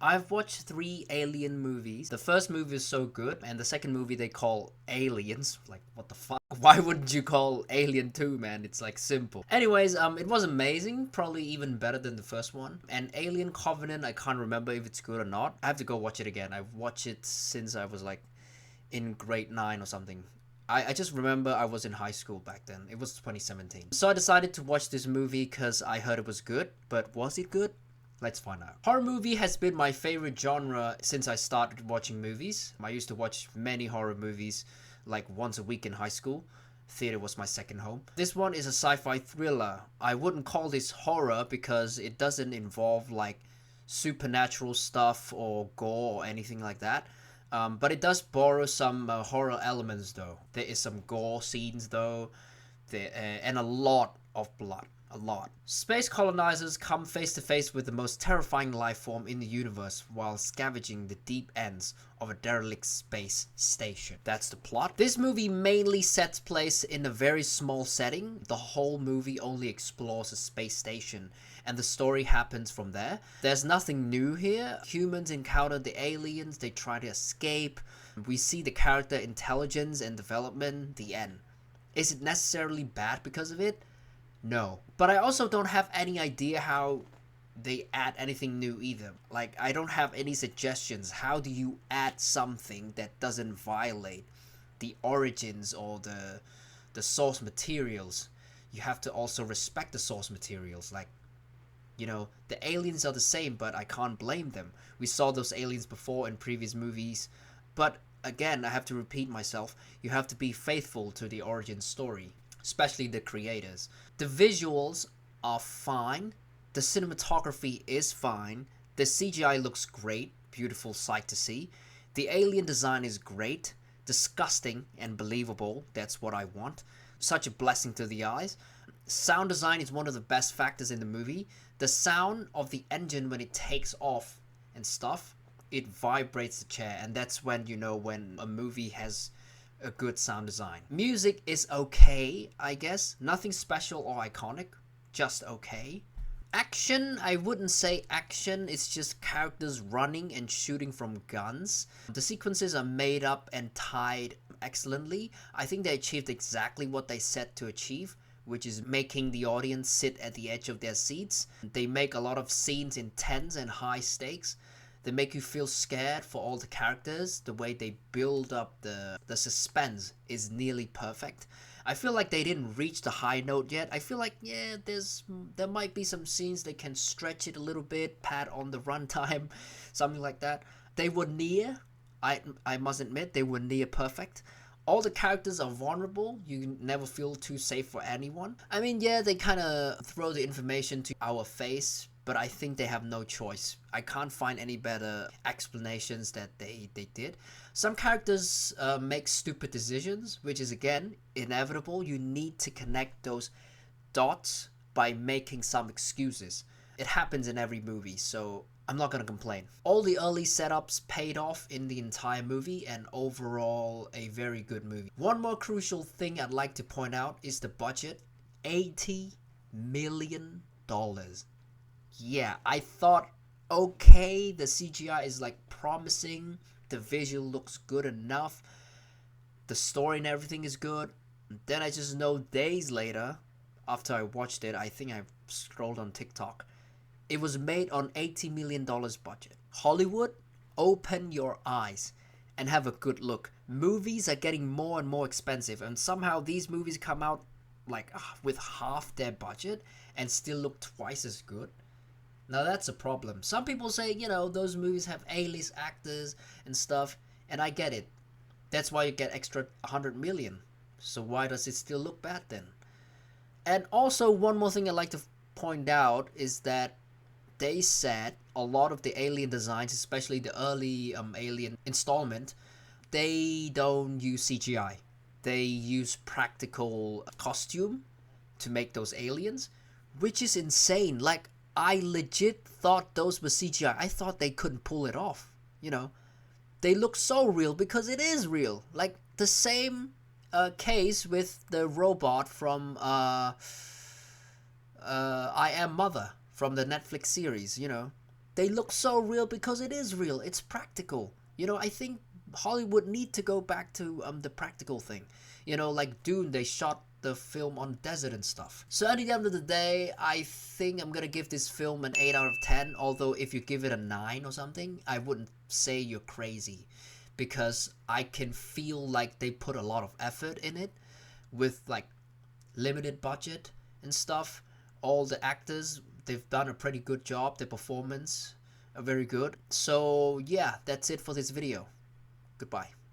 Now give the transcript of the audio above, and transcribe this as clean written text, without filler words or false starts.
I've watched 3 Alien movies. The first movie is so good, and the second movie they call Aliens. Like, what the fuck? Why wouldn't you call Alien 2, man? It's like simple. Anyways, it was amazing, probably even better than the first one. And Alien Covenant, I can't remember if it's good or not. I have to go watch it again. I've watched it since I was like in grade 9 or something. I just remember I was in high school back then. It was 2017. So I decided to watch this movie because I heard it was good. But was it good? Let's find out. Horror movie has been my favorite genre since I started watching movies. I used to watch many horror movies like once a week in high school. Theater was my second home. This one is a sci-fi thriller. I wouldn't call this horror because it doesn't involve like supernatural stuff or gore or anything like that. But it does borrow some horror elements though. There is some gore scenes though, and a lot of blood. A lot. Space colonizers come face to face with the most terrifying life form in the universe while scavenging the deep ends of a derelict space station. That's the plot. This movie mainly sets place in a very small setting. The whole movie only explores a space station and the story happens from there. There's nothing new here. Humans encounter the aliens, they try to escape. We see the character intelligence and development, the end. Is it necessarily bad because of it? No. But I also don't have any idea how they add anything new either. Like, I don't have any suggestions. How do you add something that doesn't violate the origins or the source materials? You have to also respect the source materials. Like, you know, the aliens are the same, but I can't blame them. We saw those aliens before in previous movies. But again, I have to repeat myself. You have to be faithful to the origin story, especially the creators. The visuals are fine. The cinematography is fine. The CGI looks great. Beautiful sight to see. The alien design is great. Disgusting and believable. That's what I want. Such a blessing to the eyes. Sound design is one of the best factors in the movie. The sound of the engine when it takes off and stuff, it vibrates the chair, and that's when you know when a movie has a good sound design. Music is okay, I guess. Nothing special or iconic, just okay. Action, I wouldn't say action, it's just characters running and shooting from guns. The sequences are made up and tied excellently. I think they achieved exactly what they set to achieve, which is making the audience sit at the edge of their seats. They make a lot of scenes intense and high stakes. They make you feel scared for all the characters. The way they build up the suspense is nearly perfect. I feel like they didn't reach the high note yet. I feel like, yeah, there might be some scenes they can stretch it a little bit, pad on the runtime, something like that. They were near, I must admit, they were near perfect. All the characters are vulnerable. You never feel too safe for anyone. I mean, yeah, they kind of throw the information to our face, but I think they have no choice. I can't find any better explanations that they did. Some characters make stupid decisions, which is again inevitable. You need to connect those dots by making some excuses. It happens in every movie, so I'm not gonna complain. All the early setups paid off in the entire movie, and overall a very good movie. One more crucial thing I'd like to point out is the budget. $80 million. Yeah, I thought, okay, the CGI is like promising, the visual looks good enough, the story and everything is good. Then I just know days later, after I watched it, I think I scrolled on TikTok, it was made on $80 million budget. Hollywood, open your eyes and have a good look. Movies are getting more and more expensive, and somehow these movies come out like with half their budget and still look twice as good. Now that's a problem. Some people say, you know, those movies have A-list actors and stuff, and I get it. That's why you get extra 100 million. So why does it still look bad then? And also one more thing I'd like to point out is that they said a lot of the alien designs, especially the early alien installment, they don't use CGI. They use practical costume to make those aliens, which is insane. Like, I legit thought those were CGI. I thought they couldn't pull it off. You know, they look so real because it is real. Like the same case with the robot from I Am Mother from the Netflix series. You know, they look so real because it is real. It's practical. You know, I think Hollywood need to go back to the practical thing. You know, like Dune, they shot the film on desert and stuff. So at the end of the day, I think I'm gonna give this film an 8 out of 10. Although if you give it a 9 or something, I wouldn't say you're crazy, because I can feel like they put a lot of effort in it with like limited budget and stuff. All the actors, they've done a pretty good job. Their performance are very good. So yeah, that's it for this video. Goodbye.